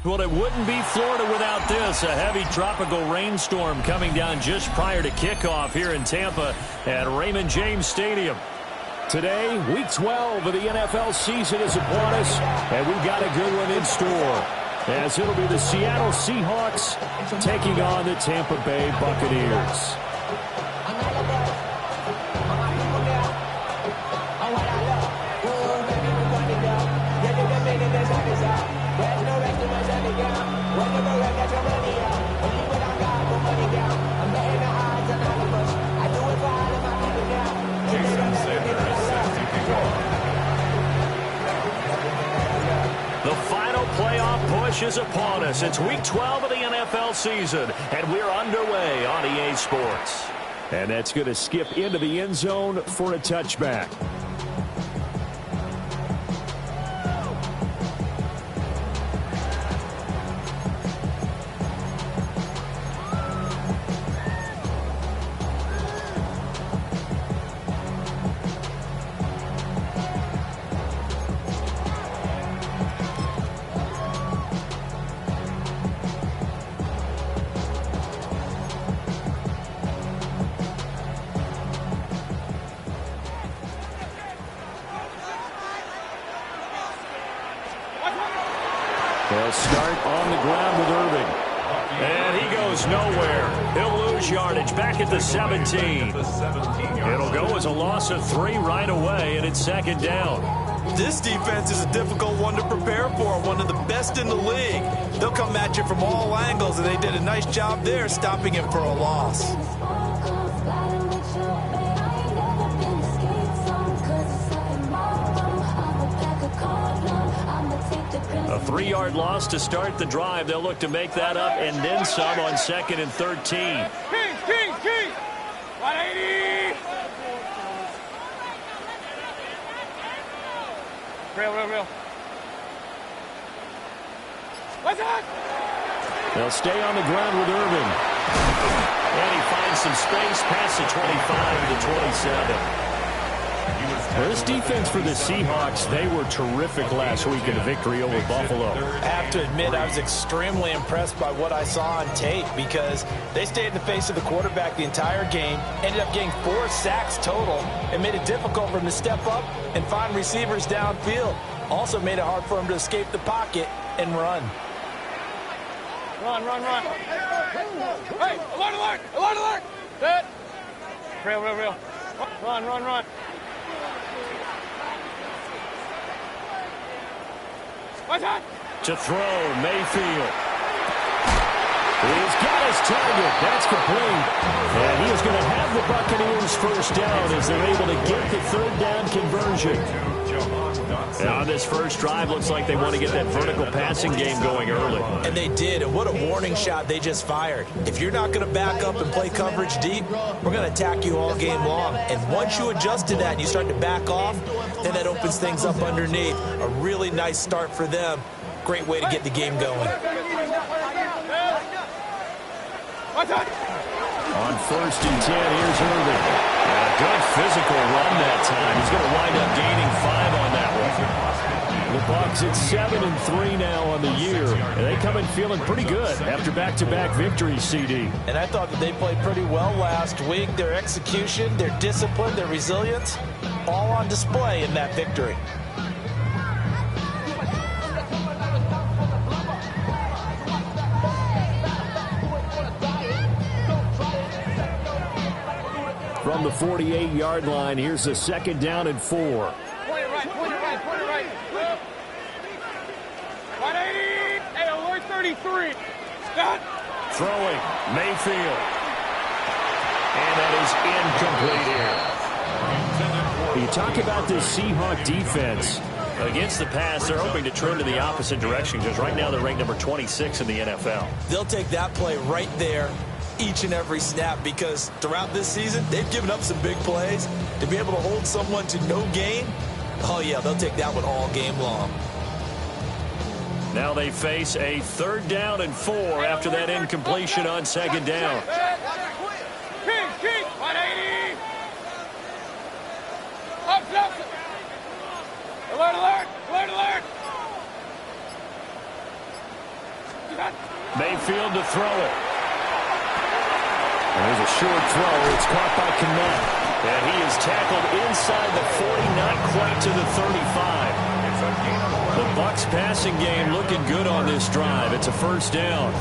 Well, it wouldn't be Florida without this. A heavy tropical rainstorm coming down just prior to kickoff here in Tampa at Raymond James Stadium. Today, Week 12 of the NFL season is upon us, and we've got a good one in store, as it'll be the Seattle Seahawks taking on the Tampa Bay Buccaneers. The final playoff push is upon us. It's Week 12 of the NFL season, and we're underway on EA Sports. And that's going to skip into the end zone for a touchback. They'll start on the ground with Irving. And he goes nowhere. He'll lose yardage back at the 17. It'll go as a loss of 3 right away, and it's second down. This defense is a difficult one to prepare for, one of the best in the league. They'll come at you from all angles, and they did a nice job there stopping him for a loss. A 3-yard loss to start the drive. They'll look to make that up and then some on 2nd and 13. King! 180! Real. What's that? They'll stay on the ground with Irving. And he finds some space past the 25 to the 27. Well, this defense for the Seahawks, they were terrific last week in a victory over Buffalo. I have to admit, I was extremely impressed by what I saw on tape because they stayed in the face of the quarterback the entire game, ended up getting 4 sacks total, and made it difficult for him to step up and find receivers downfield. Also made it hard for him to escape the pocket and run. Run. Hey, alert! Set. Real. Run. What's that? To throw, Mayfield. He's got his target. That's complete. And he is going to have the Buccaneers first down as they're able to get the 3rd down conversion. And on this first drive, looks like they want to get that vertical passing game going early. And they did, and what a warning shot they just fired. If you're not going to back up and play coverage deep, we're going to attack you all game long. And once you adjust to that and you start to back off, then that opens things up underneath. A really nice start for them. Great way to get the game going. On 1st and 10, here's Irving. A good physical run that time. He's going to wind up gaining 5 on that one. The Bucs at 7 and 3 now on the year, and they come in feeling pretty good after back-to-back victories, CD. And I thought that they played pretty well last week. Their execution, their discipline, their resilience, all on display in that victory. From the 48-yard line, here's a 2nd down and 4. Point it right. 180! Hey, alert 33. Stop. Throwing, Mayfield. And that is incomplete here. You talk about this Seahawk defense. Against the pass, they're hoping to trend in the opposite direction because right now they're ranked number 26 in the NFL. They'll take that play right there each and every snap because throughout this season, they've given up some big plays. To be able to hold someone to no gain, oh yeah, they'll take that one all game long. Now they face a 3rd down and 4 after that incompletion on 2nd down. King, 180! Up. Alert! Mayfield to throw it. There's a short throw. It's caught by Kmet. And he is tackled inside the 40, not quite to the 35. The Bucs passing game looking good on this drive. It's a first down.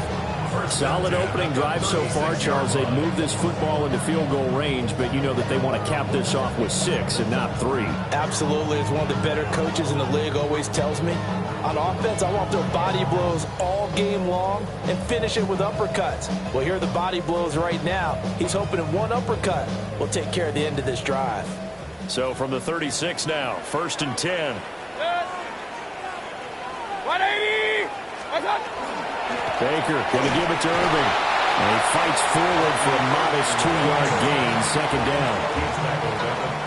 Solid opening drive so far, Charles. They've moved this football into field goal range, but you know that they want to cap this off with 6 and not 3. Absolutely. As one of the better coaches in the league always tells me, on offense, I want their body blows all game long and finish it with uppercuts. Well, here are the body blows right now. He's hoping in one uppercut will take care of the end of this drive. So from the 36 now, 1st and 10. 180! Baker going to give it to Irving. And he fights forward for a modest 2-yard gain, 2nd down.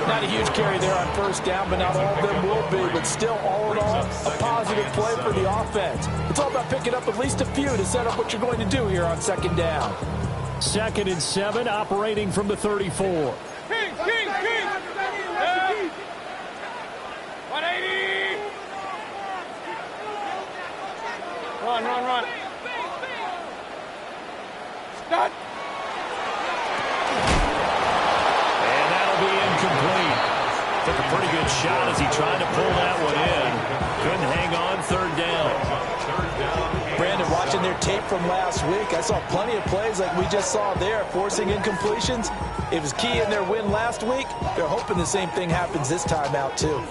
Not a huge carry there on 1st down, but not all of them will be. But still, all in all, a positive play for the offense. It's all about picking up at least a few to set up what you're going to do here on 2nd down. 2nd and 7, operating from the 34. King! 180! Run. Stop! And that'll be incomplete. Took a pretty good shot as he tried to pull that one in. Couldn't hang on, 3rd down. Brandon, watching their tape from last week, I saw plenty of plays like we just saw there, forcing incompletions. It was key in their win last week. They're hoping the same thing happens this time out, too.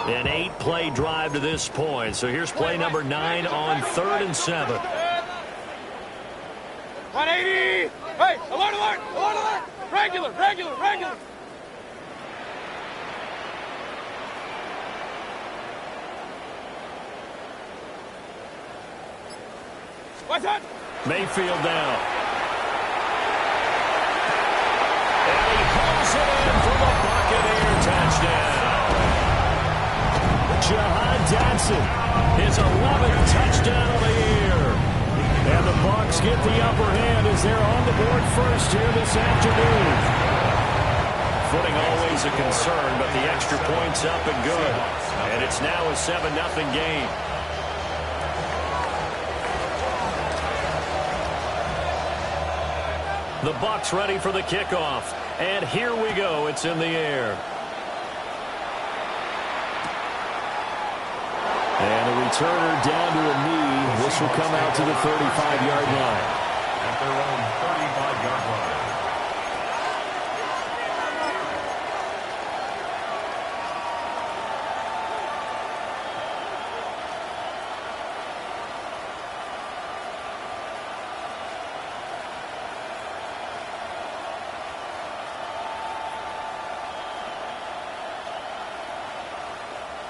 An 8-play drive to this point. So here's play number 9 on 3rd and 7. 180! Hey, alert! Regular! What's that? Mayfield down. And he pulls it in for the Buccaneer touchdown. Jahan Dotson, his 11th touchdown of the year. And the Bucs get the upper hand as they're on the board first here this afternoon. Footing always a concern, but the extra point's up and good. And it's now a 7-0 game. The Bucs ready for the kickoff. And here we go. It's in the air. And a returner down to a knee. This will come out to the 35-yard line. At their own 35-yard line.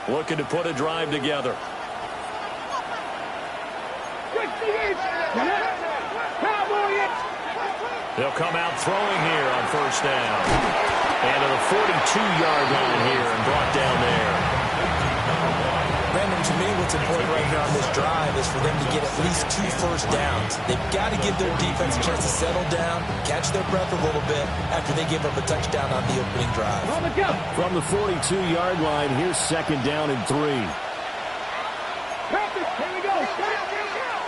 Looking to put a drive together. They'll come out throwing here on 1st down. And to the 42-yard line here and brought down there. Brandon, to me, what's important right here on this drive is for them to get at least 2 first downs. They've got to give their defense a chance to settle down, catch their breath a little bit after they give up a touchdown on the opening drive. From the 42-yard line, here's 2nd down and 3. Practice, here we go.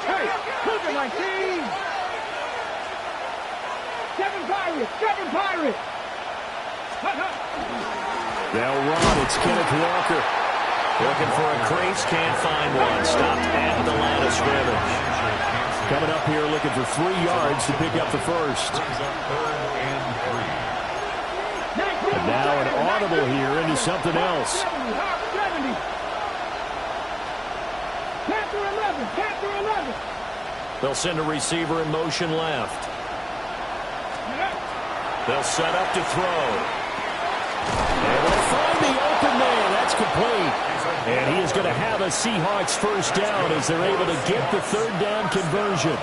Hey, look at my team. 7 Pirates. They'll run. It's Kenneth Walker. Looking for a crease, can't find one. Stopped at the line of scrimmage. Coming up here looking for 3 yards to pick up the first. And now an audible here into something else. Chapter 11. They'll send a receiver in motion left. They'll set up to throw. And they'll find the open man. That's complete. And he is going to have a Seahawks first down as they're able to get the 3rd down conversion.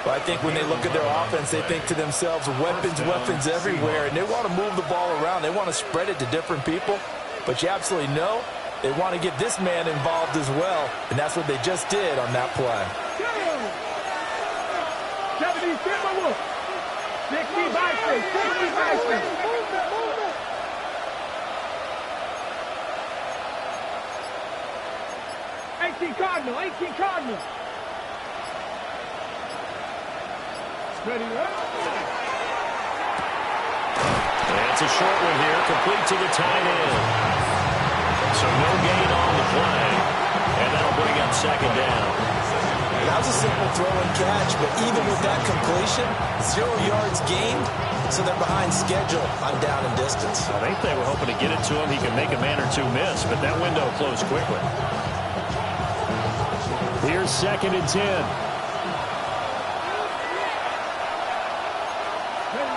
Well, I think when they look at their offense, they think to themselves, weapons everywhere, and they want to move the ball around. They want to spread it to different people. But you absolutely know they want to get this man involved as well, and that's what they just did on that play. 70, 60 by 6. Hey, 18 Cardinal, 18 Cardinal. Ready, It's a short one here, complete to the tight end. So no gain on the play, and that'll bring up second down. That was a simple throw and catch, but even with that completion, 0 yards gained, so they're behind schedule on down and distance. I think they were hoping to get it to him. He could make a man or two miss, but that window closed quickly. Here's 2nd and 10.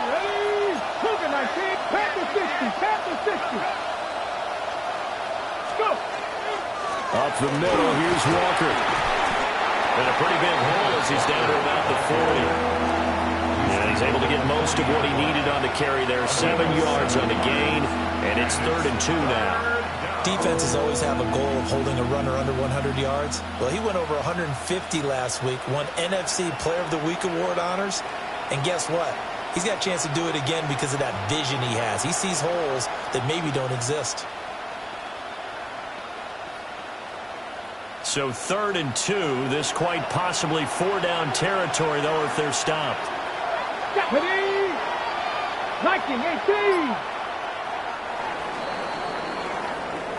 ready. Cougar 19, Panther 60, Panther 60. Go. Up the middle, here's Walker. And a pretty big hole as he's down to about the 40. And he's able to get most of what he needed on the carry there. 7 yards on the gain, and it's 3rd and 2 now. Defenses always have a goal of holding a runner under 100 yards. Well, he went over 150 last week, won NFC Player of the Week award honors. And guess what? He's got a chance to do it again because of that vision he has. He sees holes that maybe don't exist. So 3rd and 2. This quite possibly 4-down territory, though, if they're stopped. Ready. Viking 18.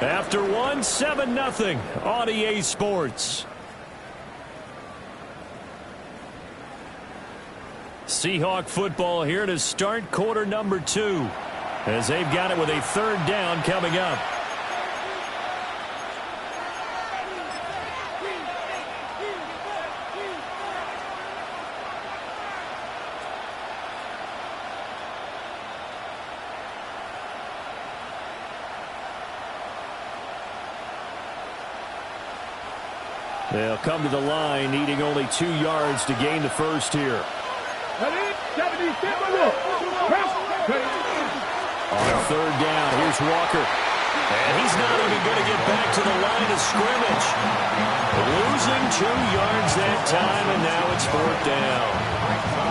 After 1, 7-0 on EA Sports. Seahawk football here to start quarter number 2, as they've got it with a 3rd down coming up. They'll come to the line, needing only 2 yards to gain the first here. Ready. 77. On 3rd down, here's Walker. And he's not even going to get back to the line of scrimmage. Losing 2 yards that time, and now it's 4th down.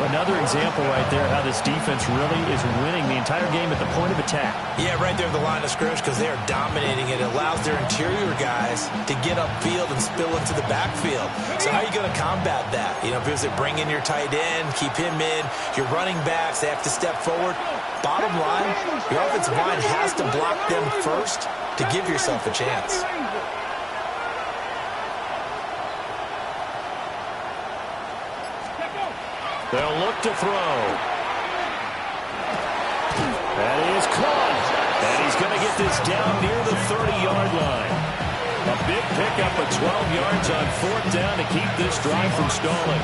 Another example right there how this defense really is winning the entire game at the point of attack. Yeah, right there at the line of scrimmage because they are dominating it. It allows their interior guys to get upfield and spill into the backfield. So how are you going to combat that? You know, because they bring in your tight end, keep him in. Your running backs, they have to step forward. Bottom line, your offensive line has to block them first to give yourself a chance. They'll look to throw. That is caught. And he's going to get this down near the 30-yard line. A big pickup of 12 yards on 4th down to keep this drive from stalling.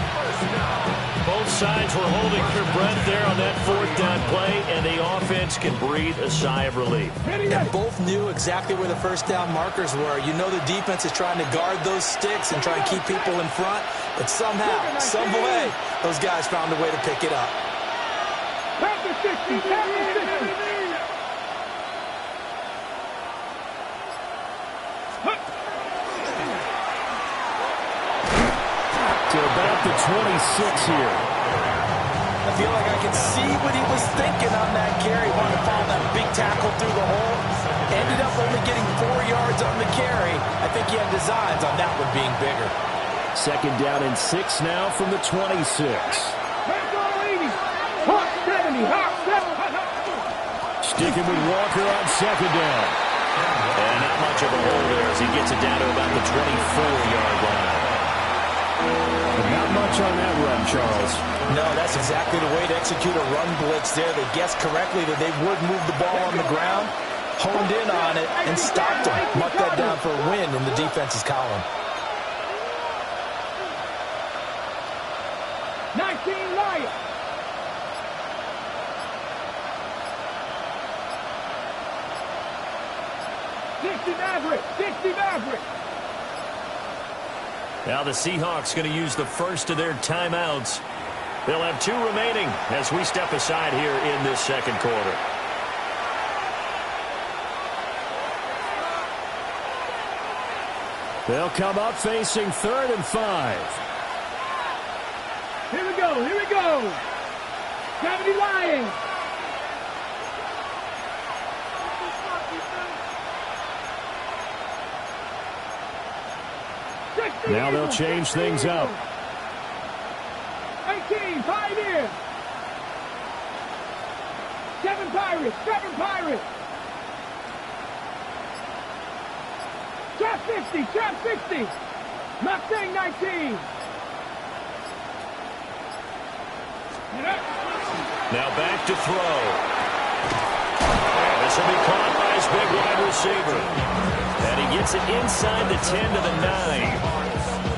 Both sides were holding their breath there on that 4th down play, and the offense can breathe a sigh of relief. And both knew exactly where the first down markers were. You know the defense is trying to guard those sticks and try and keep people in front, but somehow, some way, those guys found a way to pick it up. Panther 60, Panther 60. To about the 26 here. I feel like I can see what he was thinking on that carry. Wanted to follow that big tackle through the hole. Ended up only getting 4 yards on the carry. I think he had designs on that one being bigger. 2nd down and 6 now from the 26. Sticking with Walker on 2nd down. And not much of a hole there as he gets it down to about the 24-yard line. But not much on that run, Charles. No, that's exactly the way to execute a run blitz there. They guessed correctly that they would move the ball on the ground, honed in on it, and stopped them. Mucked that down for a win in the defense's column. 19 Lions. Dixie Maverick. Now the Seahawks going to use the first of their timeouts. They'll have 2 remaining as we step aside here in this 2nd quarter. They'll come up facing 3rd and 5. Here we go, here we go. 70 Lions. Now they'll change things up. 18, Pioneer. 7 Pirates, 7 Pirates. Trap 60, trap 60. Mustang 19. Now back to throw. And this will be caught by his big wide receiver. And he gets it inside the 10 to the 9.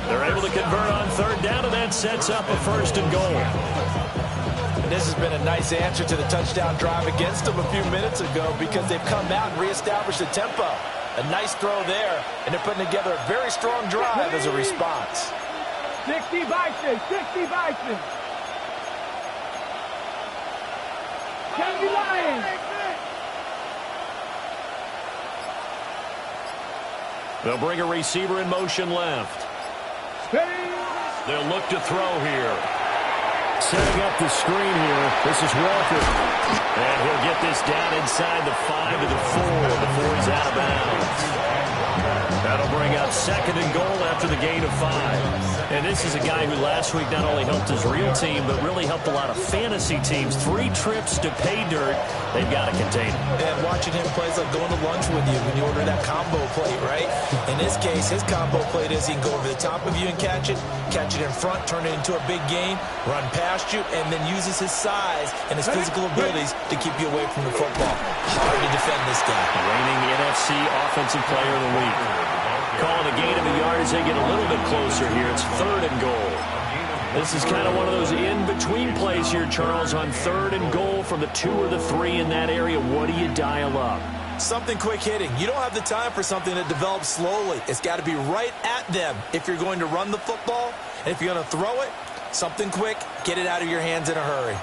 They're able to convert on third down, and that sets up a 1st and goal. And this has been a nice answer to the touchdown drive against them a few minutes ago because they've come out and reestablished the tempo. A nice throw there, and they're putting together a very strong drive as a response. 60 Bison, 60 Bison. 70 Lions. They'll bring a receiver in motion left. They'll look to throw here. Setting up the screen here. This is Walker. And he'll get this down inside the 5 to the 4 before he's out of bounds. That'll bring up 2nd and goal after the gain of 5. And this is a guy who last week not only helped his real team, but really helped a lot of fantasy teams. 3 trips to pay dirt. They've got to contain him. And watching him play is like going to lunch with you when you order that combo plate, right? In this case, his combo plate is he can go over the top of you and catch it in front, turn it into a big gain, run past you, and then uses his size and his physical abilities to keep you away from the football. Hard to defend this guy. Reigning NFC Offensive Player of the Week. Calling a gain of a yard as they get a little bit closer here. It's 3rd and goal. This is kind of one of those in-between plays here, Charles, on 3rd and goal from the 2 or the 3 in that area. What do you dial up? Something quick hitting. You don't have the time for something that develops slowly. It's got to be right at them if you're going to run the football. And if you're going to throw it, something quick, get it out of your hands in a hurry.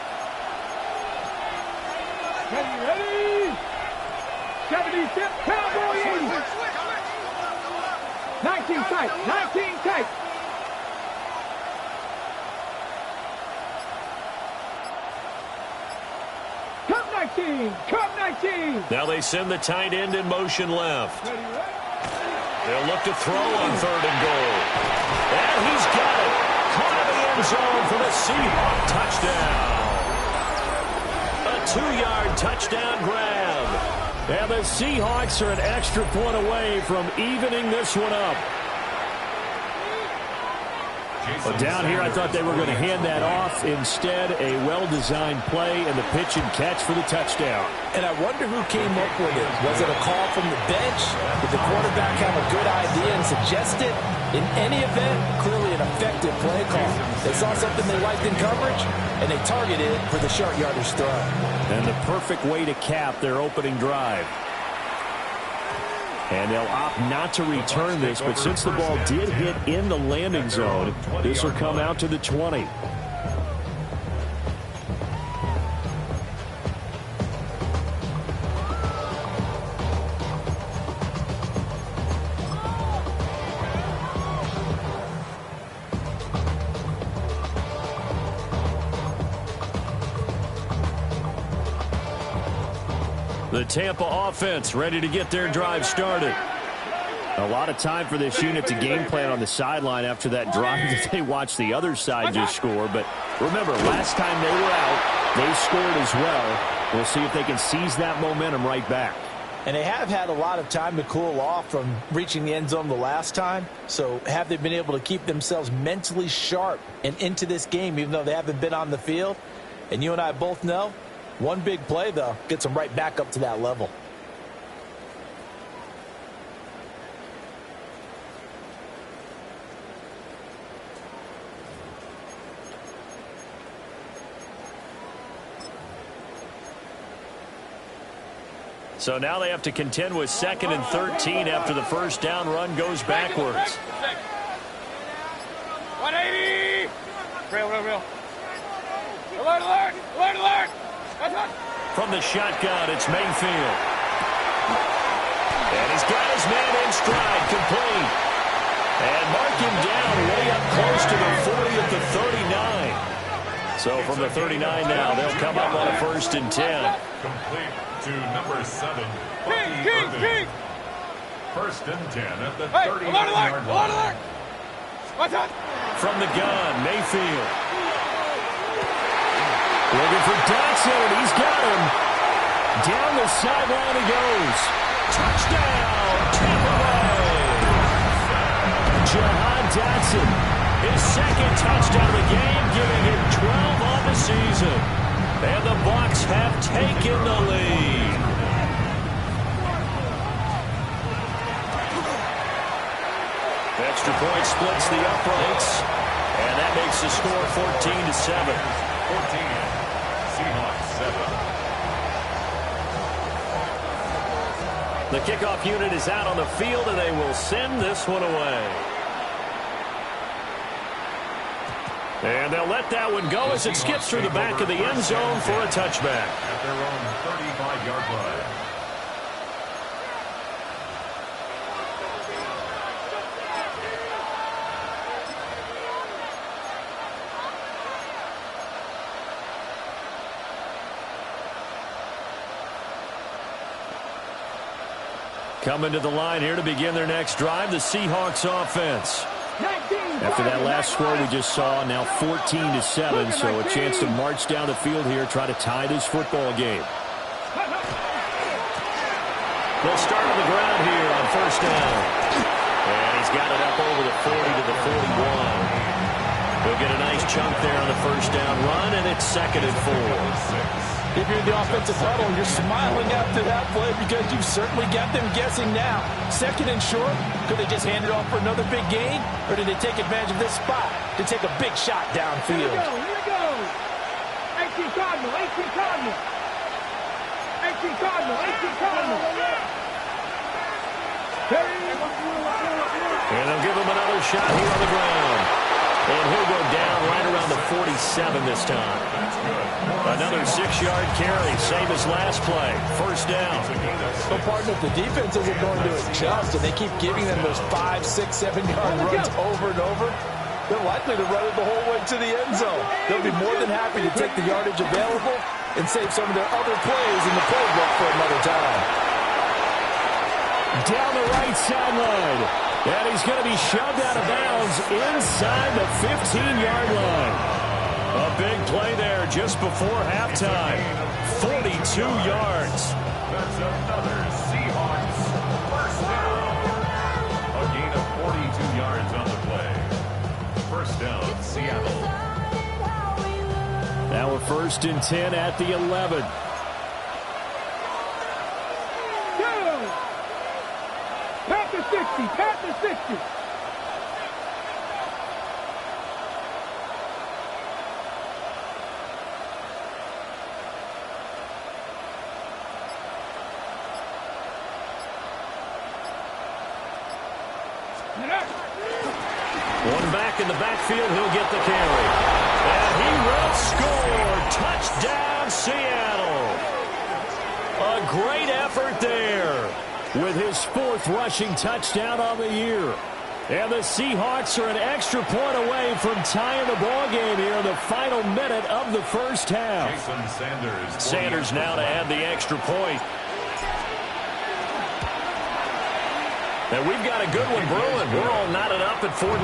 Ready? 70 Cowboys. 19 tight, 19 tight. Cup 19. Now they send the tight end in motion left. They'll look to throw on 3rd and goal. And he's got it. Caught in the end zone for the Seahawks touchdown. A 2-yard touchdown grab. And the Seahawks are an extra point away from evening this one up. But down here, I thought they were going to hand that off. Instead, a well-designed play and the pitch and catch for the touchdown. And I wonder who came up with it. Was it a call from the bench? Did the quarterback have a good idea and suggest it? In any event, clearly an effective play call. They saw something they liked in coverage, and they targeted it for the short yardage throw. And the perfect way to cap their opening drive. And they'll opt not to return this, but since the ball did hit in the landing zone, this will come out to the 20. The Tampa offense ready to get their drive started. A lot of time for this unit to game plan on the sideline after that drive that they watched the other side just score. But remember, last time they were out, they scored as well. We'll see if they can seize that momentum right back. And they have had a lot of time to cool off from reaching the end zone the last time. So have they been able to keep themselves mentally sharp and into this game, even though they haven't been on the field? And you and I both know, one big play, though, gets them right back up to that level. So now they have to contend with 2nd and 13 after the first down run goes backwards. 180. Real. Alert, alert, alert, alert. From the shotgun, it's Mayfield. And he's got his man in stride, complete. And mark him down way up close to the 40 at the 39. So from the 39 now, they'll come up on a 1st and 10. Complete to number 7, Bucky Irving. 1st and 10 at the 39-yard line. From the gun, Mayfield. Looking for Dotson, and he's got him. Down the sideline he goes. Touchdown, Tampa Bay. Jahan Dotson, his second touchdown of the game, giving him 12 on the season. And the Bucs have taken the lead. Extra point splits the uprights, and that makes the score 14-7. 14, Seahawks 7. The kickoff unit is out on the field, and they will send this one away. And they'll let that one go as it skips through the back of the end zone for a touchback. At their own 35-yard line. Coming to the line here to begin their next drive, the Seahawks offense. After that last score we just saw, now 14-7, so a chance to march down the field here, try to tie this football game. They'll start on the ground here on first down. And he's got it up over the 40 to the 41. He'll get a nice chunk there on the first down run, and it's 2nd and 4. If you're in the offensive huddle, you're smiling after that play because you've certainly got them guessing now. 2nd and short, could they just hand it off for another big gain? Or did they take advantage of this spot to take a big shot downfield? Here we go. 18 Cardinal, 18 Cardinal. 18 Cardinal, 18 Cardinal. And they'll give him another shot here on the ground. And he'll go down right around the 47 this time. Another 6-yard carry, same as last play. First down. So, partner, if the defense isn't going to adjust and they keep giving them those 5, 6, 7-yard runs over and over, they're likely to run it the whole way to the end zone. They'll be more than happy to take the yardage available and save some of their other plays in the playbook for another time. Down the right sideline. And he's going to be shoved out of bounds inside the 15-yard line. A big play there just before halftime. 42 yards. That's another Seahawks first down. A gain of 42 yards on the play. First down, Seattle. Now a 1st and 10 at the 11. Pat the 60, pat the 60. One back in the backfield, he'll get the carry. And he will score. Touchdown, Seattle. A great effort there with his 4th rushing touchdown on the year. And the Seahawks are an extra point away from tying the ball game here in the final minute of the first half. Jason Sanders. Sanders now to add the extra point. And we've got a good one brewing. We're all knotted up at 14.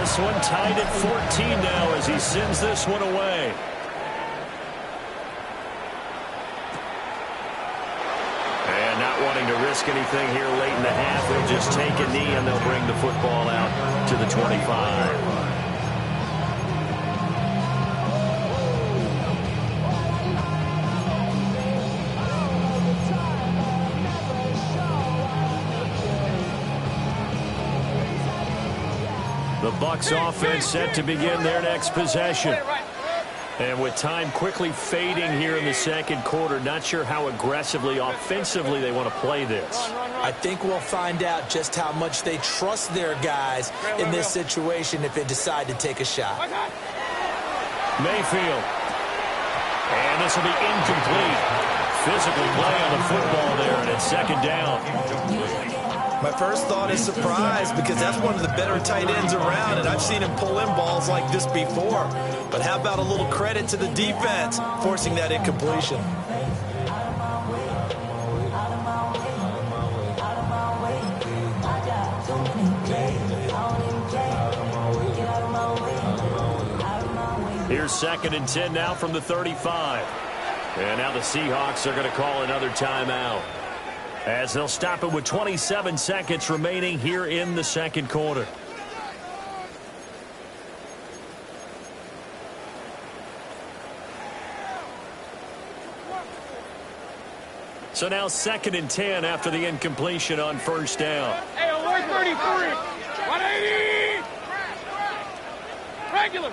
This one tied at 14 now as he sends this one away. And not wanting to risk anything here late in the half, they'll just take a knee and they'll bring the football out to the 25. The Bucs offense set to begin their next possession. And with time quickly fading here in the second quarter, not sure how aggressively, offensively they want to play this. I think we'll find out just how much they trust their guys in this situation if they decide to take a shot. Mayfield. And this will be incomplete. Physical play on the football there, and it's 2nd down. My first thought is surprise because that's one of the better tight ends around, and I've seen him pull in balls like this before. But how about a little credit to the defense forcing that incompletion? Here's 2nd and 10 now from the 35. And now the Seahawks are going to call another timeout, as they'll stop it with 27 seconds remaining here in the second quarter. So now 2nd and 10 after the incompletion on first down. Hey, 133. 180. Regular.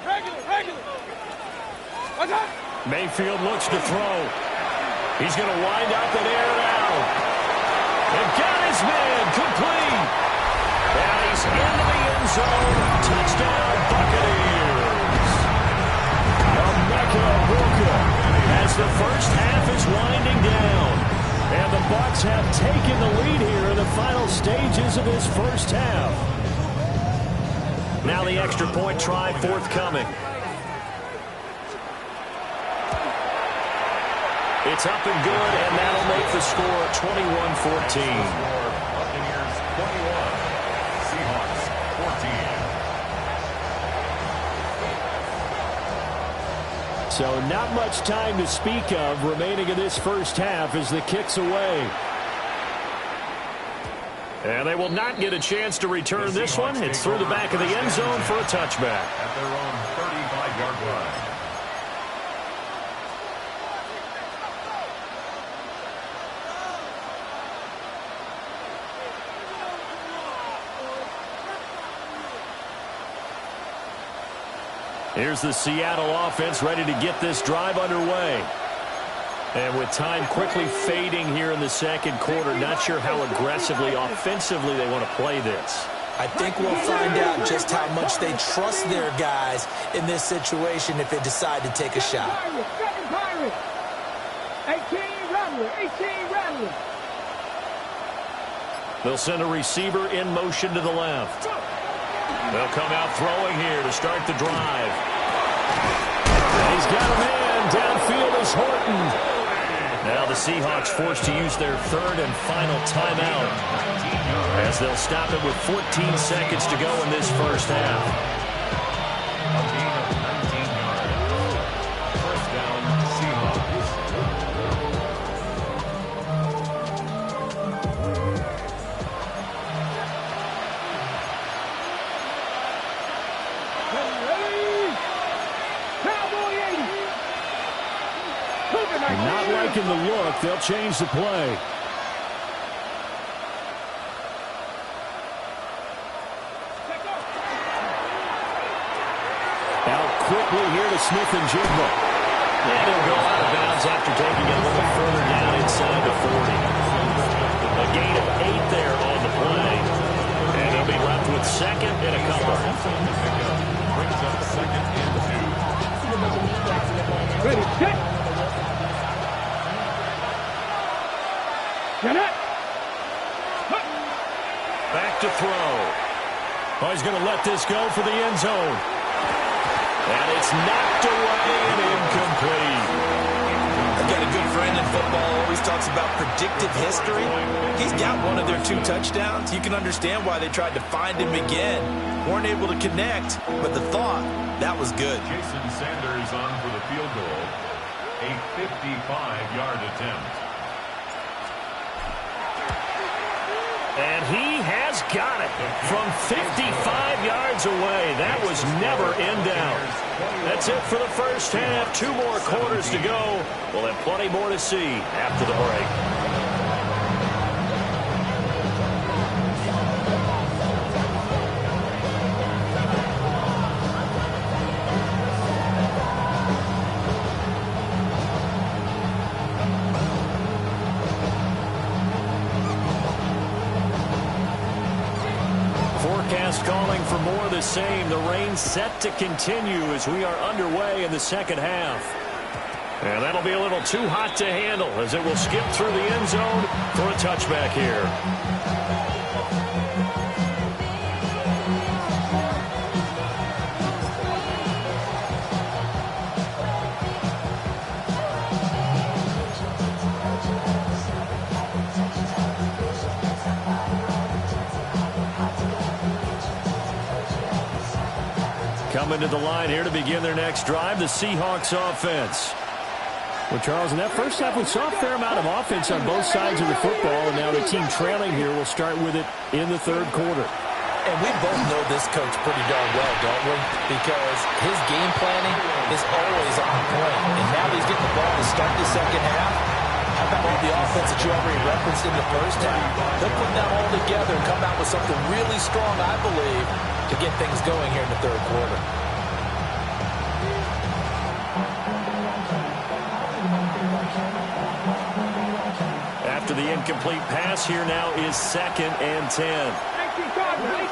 What's up? Mayfield looks to throw. He's going to wind up and air it out. And got his man complete. And he's into the end zone. Touchdown, Buccaneers. As the first half is winding down. And the Bucs have taken the lead here in the final stages of this first half. Now the extra point try forthcoming. It's up and good, and that'll make the score 21-14. Buccaneers 21, Seahawks 14. So not much time to speak of remaining in this first half as the kick's away. And they will not get a chance to return this one. It's through the back of the end zone for a touchback. At their own 35-yard line. Here's the Seattle offense ready to get this drive underway. And with time quickly fading here in the second quarter, not sure how aggressively, offensively they want to play this. I think we'll find out just how much they trust their guys in this situation if they decide to take a shot. 18 Rattler. They'll send a receiver in motion to the left. They'll come out throwing here to start the drive. He's got a man. Downfield is Horton. Now the Seahawks forced to use their third and final timeout, as they'll stop it with 14 seconds to go in this first half. A gain of 19 yards. First down, Seahawks. Not liking the look. They'll change the play. Out quickly here to Smith and Jigba. And he'll go out of bounds after taking it a little further down inside the 40. A gain of 8 there on the play. And he'll be left with second and a couple. Brings up second and 2. Ready, set. Get it. Back to throw. Oh, he's going to let this go for the end zone. And it's knocked away and incomplete. I've got a good friend in football who always talks about predictive history. He's got one of their 2 touchdowns. You can understand why they tried to find him again. Weren't able to connect, but the thought, that was good. Jason Sanders on for the field goal. A 55-yard attempt. And he has got it from 55 yards away. That was never in doubt. That's it for the first half. 2 more quarters to go. We'll have plenty more to see after the break. Calling for more of the same. The rain set to continue as we are underway in the second half. And that'll be a little too hot to handle as it will skip through the end zone for a touchback here. Coming to the line here to begin their next drive, the Seahawks offense. Well, Charles, in that first half, we saw a fair amount of offense on both sides of the football, and now the team trailing here will start with it in the third quarter. And we both know this coach pretty darn well, don't we? Because his game planning is always on point. And now he's getting the ball to start the second half. How about all the offense that you already referenced in the first half? They'll put that all together and come out with something really strong, I believe, to get things going here in the third quarter. After the incomplete pass, here now is 2nd and 10. 18 Cardinals.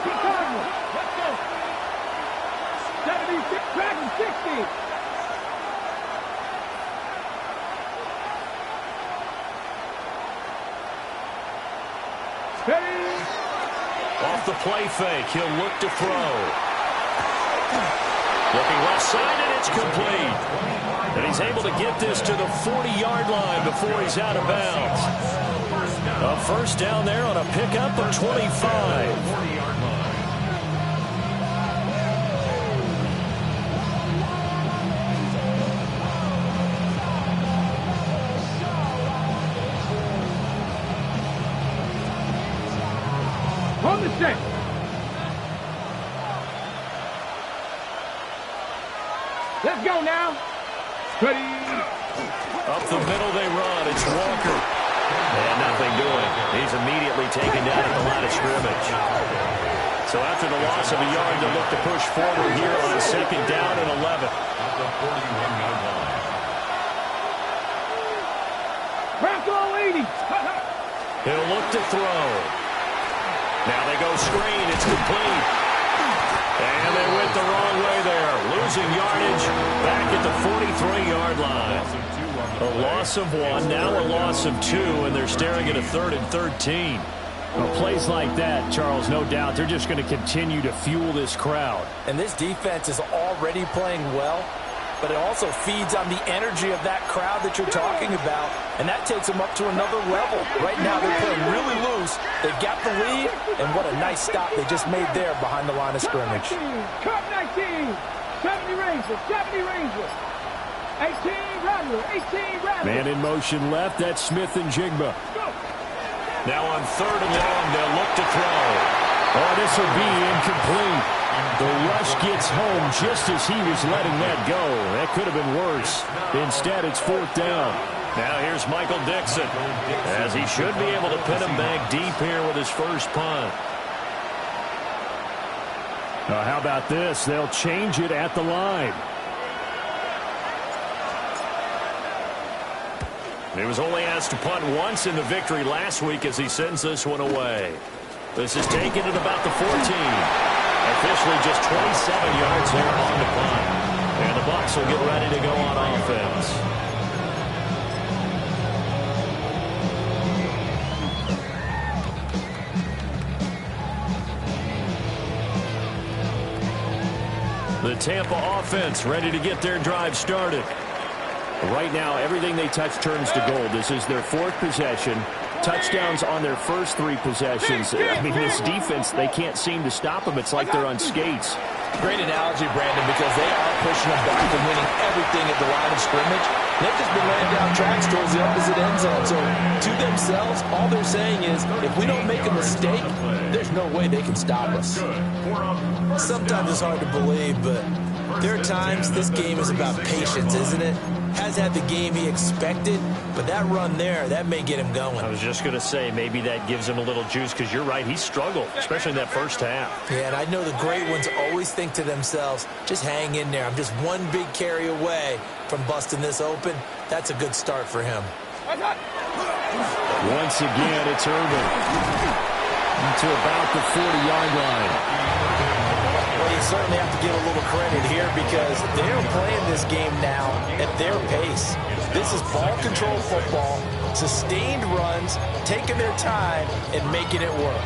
Let's go. 76, Dragon 60. Steady. Off the play fake, he'll look to throw. Looking left side, and it's complete. And he's able to get this to the 40-yard line before he's out of bounds. A first down there on a pickup of 25. On the set. Let's go now. Steady. Up the middle they run. It's Walker. And nothing doing. He's immediately taken down at the line of scrimmage. So after the loss of a yard, they'll look to push forward here on 2nd down and 11. Bronco 80. He'll look to throw. Now they go screen. It's complete. And they went the wrong way there. Losing yardage back at the 43-yard line. A loss of 1, now a loss of 2, and they're staring at a 3rd and 13. Well, plays like that, Charles, no doubt, they're just going to continue to fuel this crowd. And this defense is already playing well, but it also feeds on the energy of that crowd that you're talking about, and that takes them up to another level. Right now they're playing really loose. They've got the lead, and what a nice stop they just made there behind the line of scrimmage. Cut 19. 70 Rangers. 70 Rangers. 18 Rattler. 18 Rattler. Man in motion left. That's Smith and Jigba. Now on 3rd and long, they'll look to throw. Oh, this will be incomplete. The rush gets home just as he was letting that go. That could have been worse. Instead, it's 4th down. Now here's Michael Dixon, as he should be able to pin him back deep here with his first punt. How about this? They'll change it at the line. He was only asked to punt once in the victory last week as he sends this one away. This is taken at about the 14. Officially just 27 yards there on the punt. And the Bucs will get ready to go on offense. The Tampa offense ready to get their drive started. Right now, everything they touch turns to gold. This is their 4th possession. Touchdowns on their first 3 possessions. I mean, this defense, they can't seem to stop them. It's like they're on skates. Great analogy, Brandon, because they are pushing them back and winning everything at the line of scrimmage. They've just been laying down tracks towards the opposite end zone. So to themselves, all they're saying is, if we don't make a mistake, there's no way they can stop us. Sometimes it's hard to believe, but there are times this game is about patience, isn't it? Has had the game he expected, but that run there, that may get him going. I was just going to say, maybe that gives him a little juice, because you're right, he struggled, especially in that first half. Yeah, and I know the great ones always think to themselves, just hang in there. I'm just one big carry away from busting this open. That's a good start for him. Once again, it's Irvin to about the 40-yard line. Well, you certainly have to give a little credit here because they're playing this game now at their pace. This is ball control football, sustained runs, taking their time and making it work.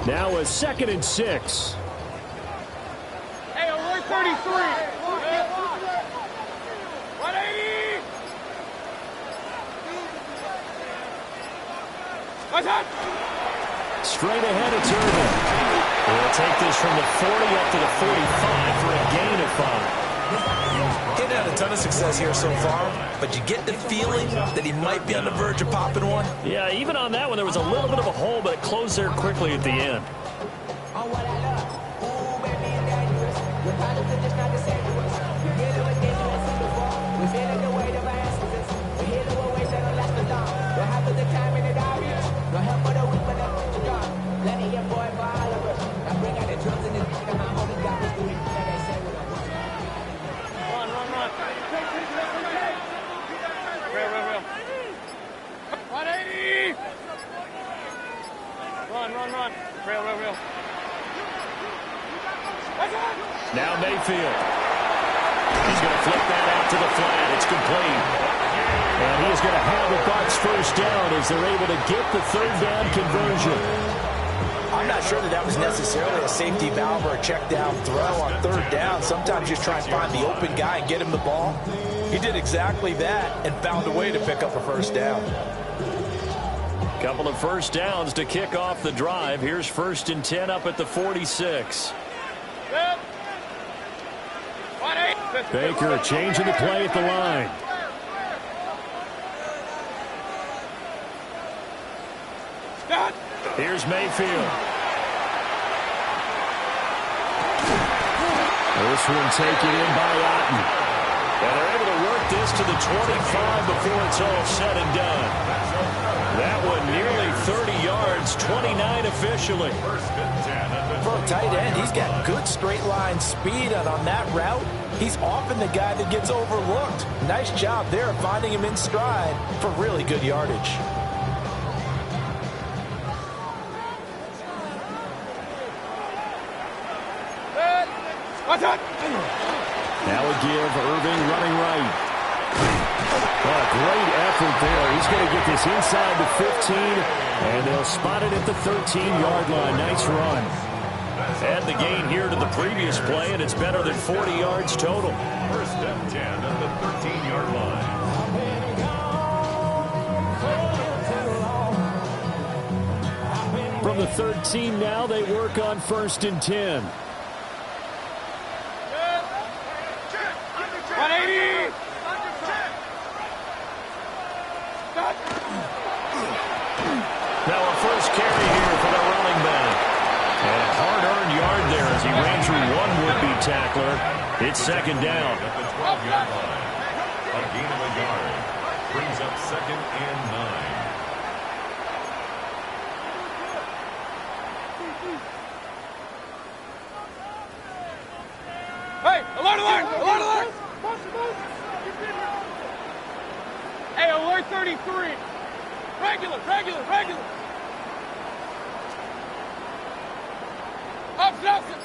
Now a 2nd and 6. Straight ahead, it's Irvin. We'll take this from the 40 up to the 45 for a gain of 5. He's had a ton of success here so far, but you get the feeling that he might be on the verge of popping one. Yeah, even on that one, there was a little bit of a hole, but it closed there quickly at the end. Run. Real. Now Mayfield. He's going to flip that out to the flat. It's complete. And he's going to have the Bucs first down as they're able to get the third down conversion. I'm not sure that was necessarily a safety valve or a check down throw on third down. Sometimes you just try and find the open guy and get him the ball. He did exactly that and found a way to pick up a first down. Couple of first downs to kick off the drive. Here's 1st and 10 up at the 46. Baker changing the play at the line. Here's Mayfield. This one taken in by Otten. And they're able to work this to the 25 before it's all said and done. That one nearly 30 yards, 29 officially. For a tight end, he's got good straight line speed, and on that route, he's often the guy that gets overlooked. Nice job there finding him in stride for really good yardage. Now a give, Irving running right. Well, a great effort there. He's going to get this inside the 15, and they'll spot it at the 13-yard line. Nice run. Add the gain here to the previous play, and it's better than 40 yards total. 1st and 10 at the 13-yard line. From the 13 now, they work on 1st and 10. 180. Now a first carry here for the running back. And a hard-earned yard there as he ran through one would-be tackler. It's 2nd down. At the 12-yard line, a gain of a yard brings up 2nd and 9. Hey, alert! Hey, alert 33. Regular. Up, Nelson.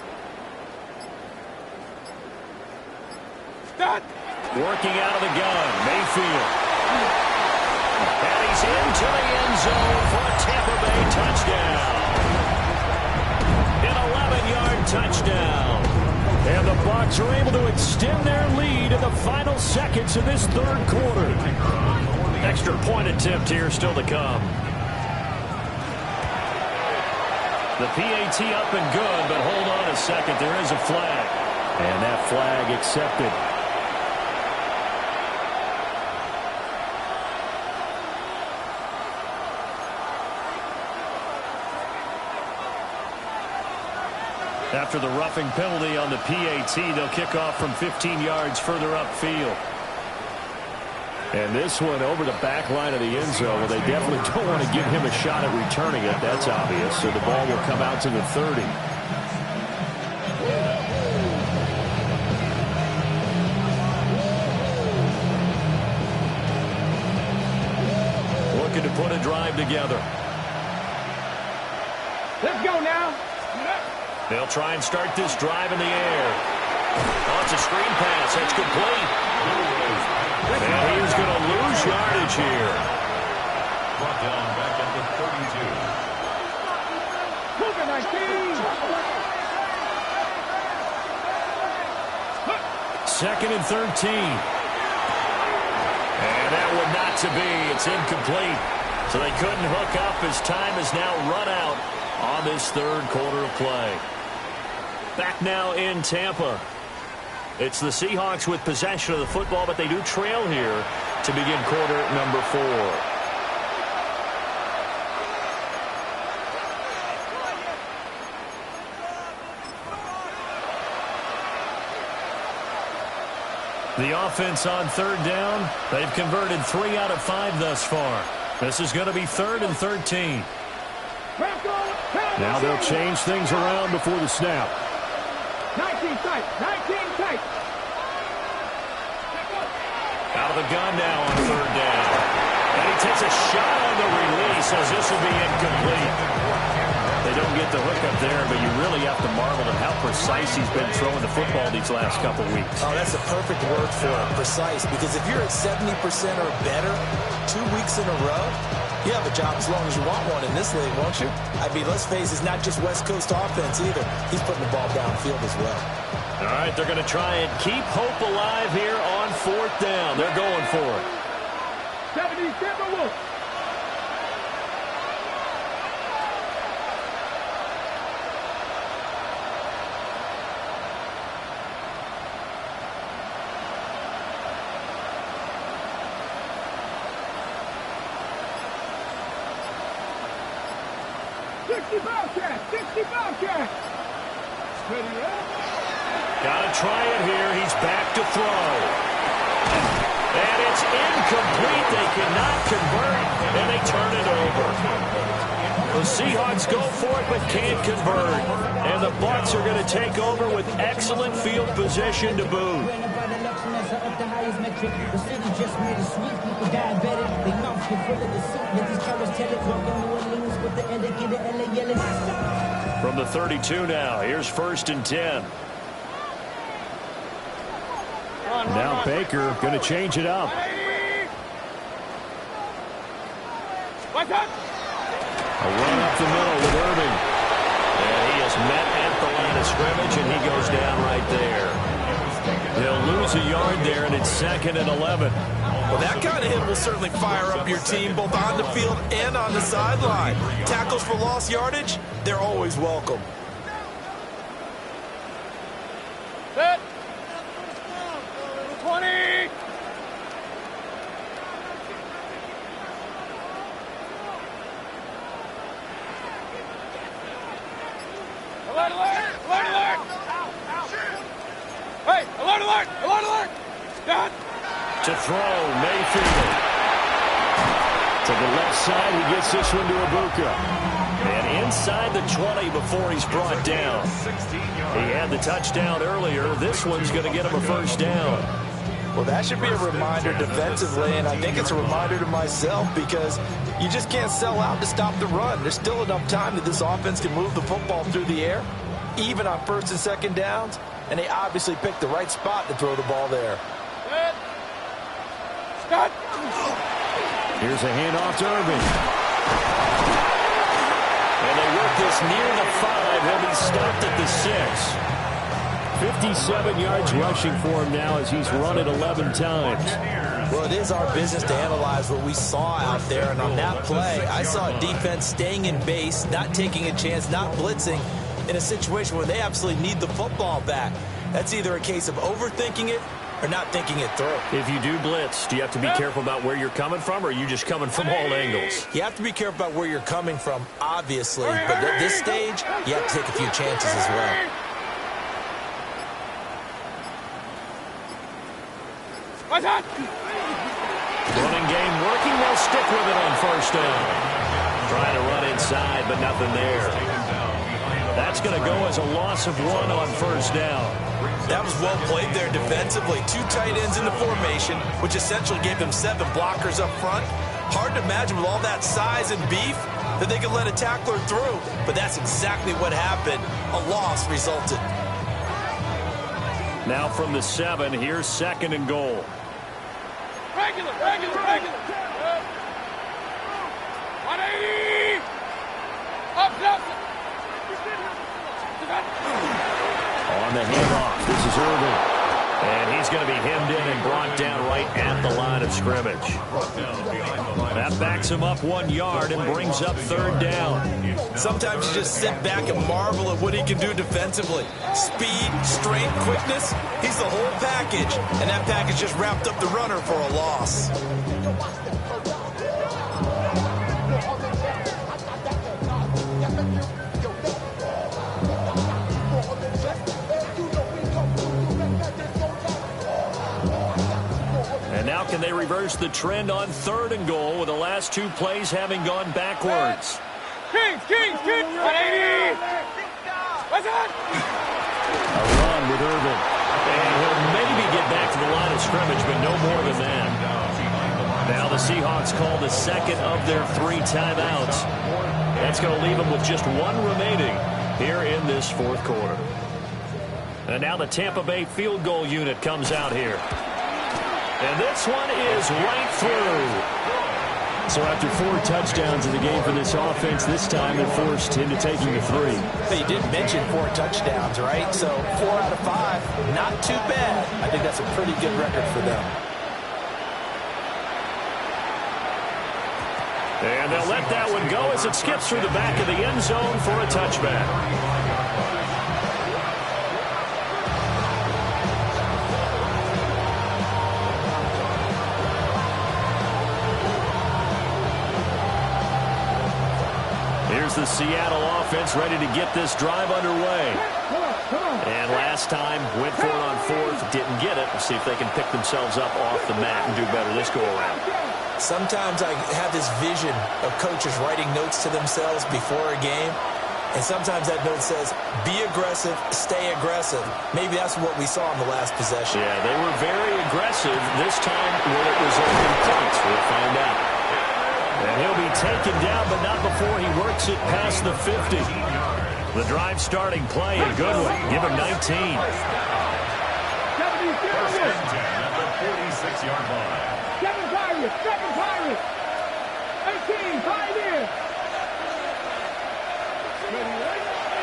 Start. Working out of the gun, Mayfield. And he's into the end zone for a Tampa Bay touchdown. An 11-yard touchdown. And the Bucs are able to extend their lead in the final seconds of this 3rd quarter. Extra point attempt here still to come. The PAT up and good, but hold on a second. There is a flag. And that flag accepted. After the roughing penalty on the PAT, they'll kick off from 15 yards further upfield. And this one over the back line of the end zone. Well, they definitely don't want to give him a shot at returning it. That's obvious. So the ball will come out to the 30. Looking to put a drive together. Let's go now. They'll try and start this drive in the air. Oh, it's a screen pass. That's complete. And he's going to lose yardage here. Brought down back at the 32. Cougar 2nd and 13. And that one not to be. It's incomplete. So they couldn't hook up as time is now run out on this third quarter of play. Back now in Tampa. It's the Seahawks with possession of the football, but they do trail here to begin quarter number 4. The offense on third down, they've converted 3 out of 5 thus far. This is going to be 3rd and 13. Now they'll change things around before the snap. 19 tight, 19 tight. Out of the gun now on third down. And he takes a shot on the release as this will be incomplete. They don't get the hookup there, but you really have to marvel at how precise he's been throwing the football these last couple weeks. Oh, that's a perfect word for it, precise, because if you're at 70% or better 2 weeks in a row, you have a job as long as you want one in this league, won't you? I mean, let's face it, it's not just West Coast offense either. He's putting the ball downfield as well. All right, they're going to try and keep hope alive here on 4th down. They're going for it. 70 Timberwolves. Gotta try it here. He's back to throw. And it's incomplete. They cannot convert, and they turn it over. The Seahawks go for it, but can't convert. And the Bucs are going to take over with excellent field position to boot. From the 32 now, here's 1st and 10. Now Baker going to change it up. A run up the middle with Irving. And he is met at the line of scrimmage, and he goes down right there. They'll lose a yard there, and it's 2nd and 11. Well, that kind of hit will certainly fire up your team both on the field and on the sideline. Tackles for lost yardage, they're always welcome. Set. 20. Alert, alert, alert, alert. Hey, alert, alert, alert, alert. Done. To throw, Mayfield. To the left side, he gets this one to Ibuka. And inside the 20 before he's brought down. He had the touchdown earlier. This one's going to get him a 1st down. Well, that should be a reminder defensively, and I think it's a reminder to myself because you just can't sell out to stop the run. There's still enough time that this offense can move the football through the air, even on 1st and 2nd downs, and they obviously picked the right spot to throw the ball there. Start. Here's a handoff to Irving. And they work this near the 5. He'll be stopped at the 6. 57 yards rushing for him now as he's run it 11 times. Well, it is our business to analyze what we saw out there, and on that play, I saw a defense staying in base, not taking a chance, not blitzing, in a situation where they absolutely need the football back. That's either a case of overthinking it or not thinking it through. If you do blitz, do you have to be careful about where you're coming from, or are you just coming from all angles? You have to be careful about where you're coming from, obviously, but at this stage, you have to take a few chances as well. Running game working. They'll stick with it on 1st down. Trying to run inside, but nothing there. That's going to go as a loss of 1 on 1st down. That was well played there defensively. 2 tight ends in the formation, which essentially gave them 7 blockers up front. Hard to imagine with all that size and beef that they could let a tackler through, but that's exactly what happened. A loss resulted. Now from the 7, here's 2nd and goal. Regular. 180. Up. On the handoff, this is Irving. And he's going to be hemmed in and brought down right at the line of scrimmage. That backs him up 1 yard and brings up third down. Sometimes you just sit back and marvel at what he can do defensively. Speed, strength, quickness, he's the whole package. And that package just wrapped up the runner for a loss. And now can they reverse the trend on 3rd and goal with the last 2 plays having gone backwards? Kings! 180! What's that? A run with Irvin. And he'll maybe get back to the line of scrimmage, but no more than that. Now the Seahawks call the second of their 3 timeouts. That's going to leave them with just 1 remaining here in this 4th quarter. And now the Tampa Bay field goal unit comes out here. And this one is right through. So after 4 touchdowns in the game for this offense, this time they're forced into taking the 3. But you did mention 4 touchdowns, right? So 4 out of 5, not too bad. I think that's a pretty good record for them. And they'll let that one go as it skips through the back of the end zone for a touchback. Here's the Seattle offense ready to get this drive underway. And last time went for it on 4th, didn't get it. Let's see if they can pick themselves up off the mat and do better this go around. Sometimes I have this vision of coaches writing notes to themselves before a game. And sometimes that note says, be aggressive, stay aggressive. Maybe that's what we saw in the last possession. Yeah, they were very aggressive. This time, will it result in points? We'll find out. And he'll be taken down, but not before he works it past the 50. The drive starting play, a good one. Give him 19. First and 10 at the 46-yard line. 7 Pirates! 18, 5 in!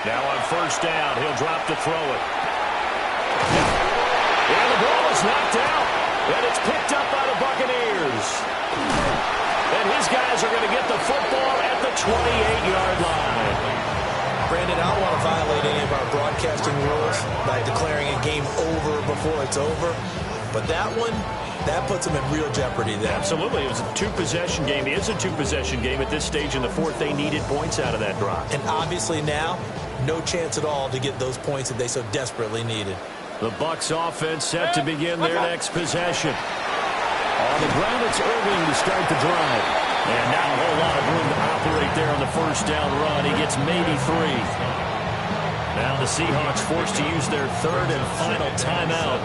Now on first down, he'll drop to throw it. And the ball is knocked out. And it's picked up by the Buccaneers. And his guys are going to get the football at the 28-yard line. Brandon, I don't want to violate any of our broadcasting rules by declaring a game over before it's over. But that one, that puts them in real jeopardy there. Absolutely. It was a 2-possession game. It is a 2-possession game at this stage in the 4th. They needed points out of that drive. And obviously now, no chance at all to get those points that they so desperately needed. The Bucs offense set to begin their next possession. On the ground, it's Irving to start the drive. And not a whole lot of room to operate there on the first down run. He gets maybe 3. Now the Seahawks forced to use their 3rd and final timeout.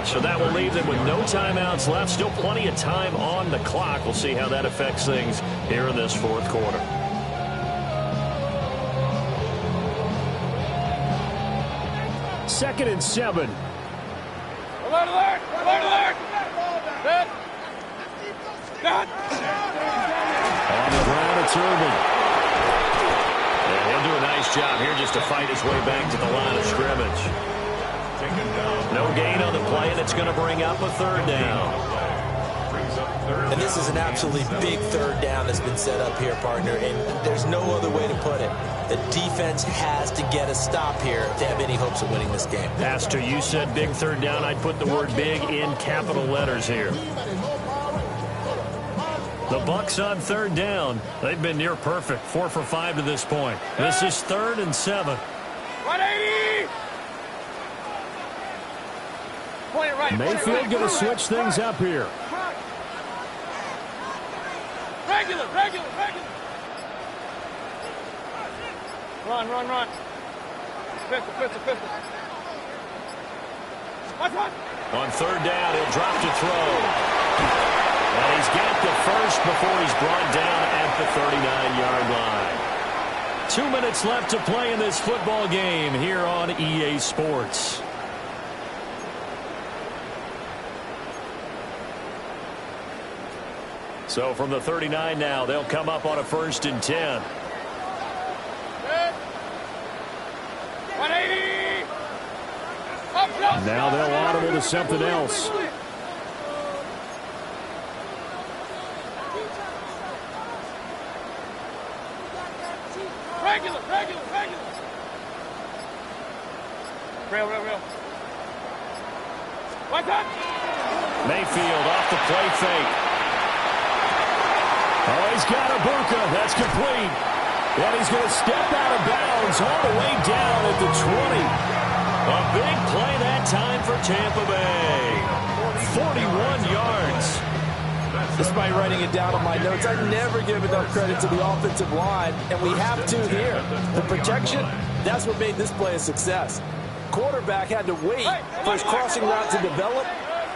So that will leave them with no timeouts left. Still plenty of time on the clock. We'll see how that affects things here in this 4th quarter. Second and 7. Alert, alert! Alert, alert! Good. Good. On the ground, it's Irving. And he'll do a nice job here just to fight his way back to the line of scrimmage. No gain on the play, and it's going to bring up a 3rd down. And this is an absolutely big 3rd down that's been set up here, partner, and there's no other way to put it. The defense has to get a stop here to have any hopes of winning this game. Pastor, you said big 3rd down. I'd put the word big in capital letters here. The Bucs on 3rd down. They've been near perfect. 4 for 5 to this point. This is 3rd and 7. 180! Point it right. Mayfield going to switch things up here. Regular. Run. Pistol. Watch. On 3rd down, he'll drop to throw. And he's got the first before he's brought down at the 39-yard line. 2 minutes left to play in this football game here on EA Sports. So from the 39 now, they'll come up on a 1st and 10. 180! Up, go! Now they'll audible to something else. Regular. Real. What's up? Mayfield off the play fake. Oh, he's got a Ibuka. That's complete. And he's going to step out of bounds all the way down at the 20. A big play that time for Tampa Bay. 41 yards. Despite writing it down on my notes, I never give enough credit to the offensive line, and we have to here. The protection, that's what made this play a success. Quarterback had to wait for his crossing route to develop,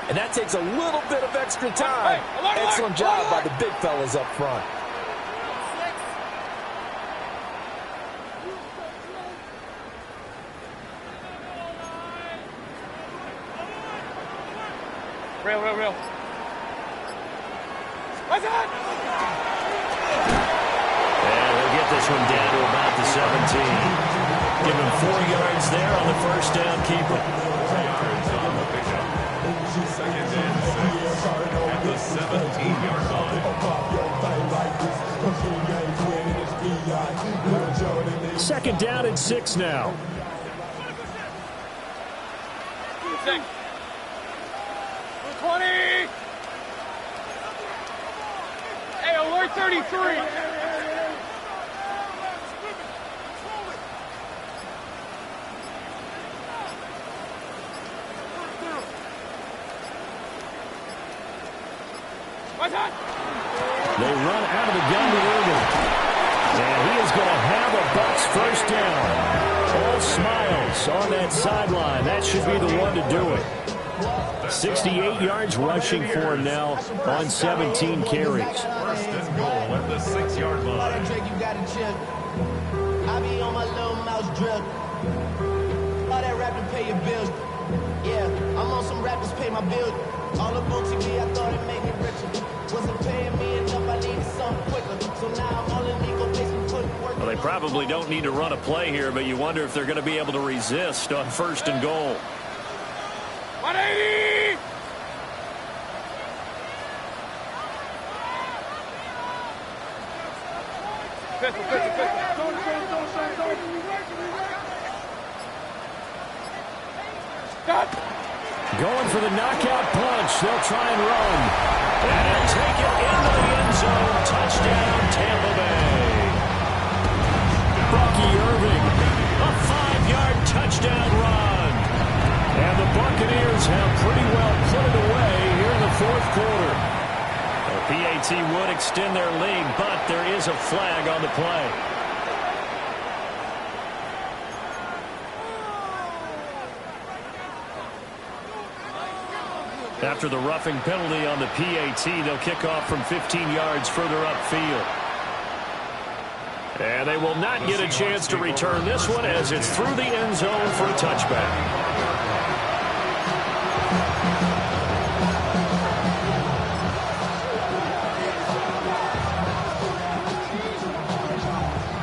and that takes a little bit of extra time. Excellent job by the big fellas up front. Real. What's that? And we'll get this one down to about the 17. Give him 4 yards there on the first down keeper. 4 yards on the pickup. Second and 6 at the 17-yard line. Second down and 6 now. 6. 20. Hey, alert 33. What's that? They run out of the gun to Irvin. And he is going to have a Bucs first down. All smiles on that sideline. That should be the one to do it. 68 yards rushing for him now on 17 carries. First and goal at the 6-yard line. I be on my little mouse drill. All that rap to pay your bills. Yeah, I'm on some rappers pay my bills. All the books me, I thought it made me richer. Wasn't paying me enough, I needed something quicker. So now I'm all in legal basement putting work. Well, they probably don't need to run a play here, but you wonder if they're going to be able to resist on first and goal. 180! Going for the knockout punch. They'll try and run. And take it into the end zone. Touchdown, Tampa Bay. Bucky Irving. A 5-yard touchdown run. And the Buccaneers have pretty well put it away here in the fourth quarter. The PAT would extend their lead, but there is a flag on the play. After the roughing penalty on the PAT, they'll kick off from 15 yards further upfield. And they will not get a chance to return this one as it's through the end zone for a touchback.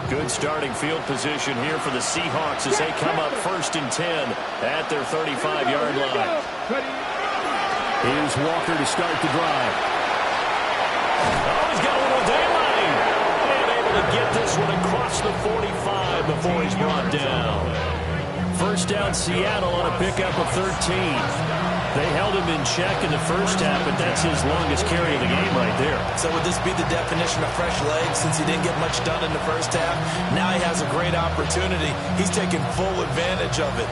Good starting field position here for the Seahawks as they come up 1st and 10 at their 35-yard line. Here's Walker to start the drive. Oh, he's got a little daylight. And able to get this one across the 45 before he's brought down. First down Seattle on a pickup of 13. They held him in check in the first half, but that's his longest carry of the game right there. So would this be the definition of fresh legs since he didn't get much done in the first half? Now he has a great opportunity. He's taking full advantage of it.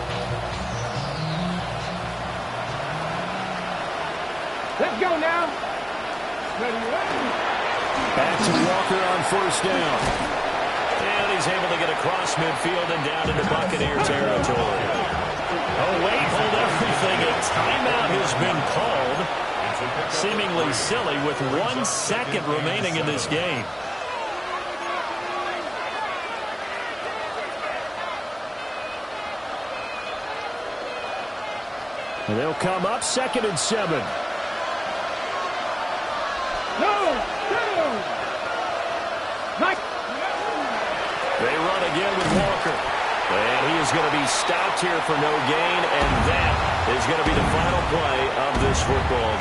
Let's go now. Back to Walker on first down. And he's able to get across midfield and down into Buccaneer territory. Oh, wait, hold everything. A timeout has been called. Seemingly silly with 1 second remaining in this game. And they'll come up 2nd and 7. Mike. They run again with Walker. And he is going to be stopped here for no gain, and that is going to be the final play of this football game.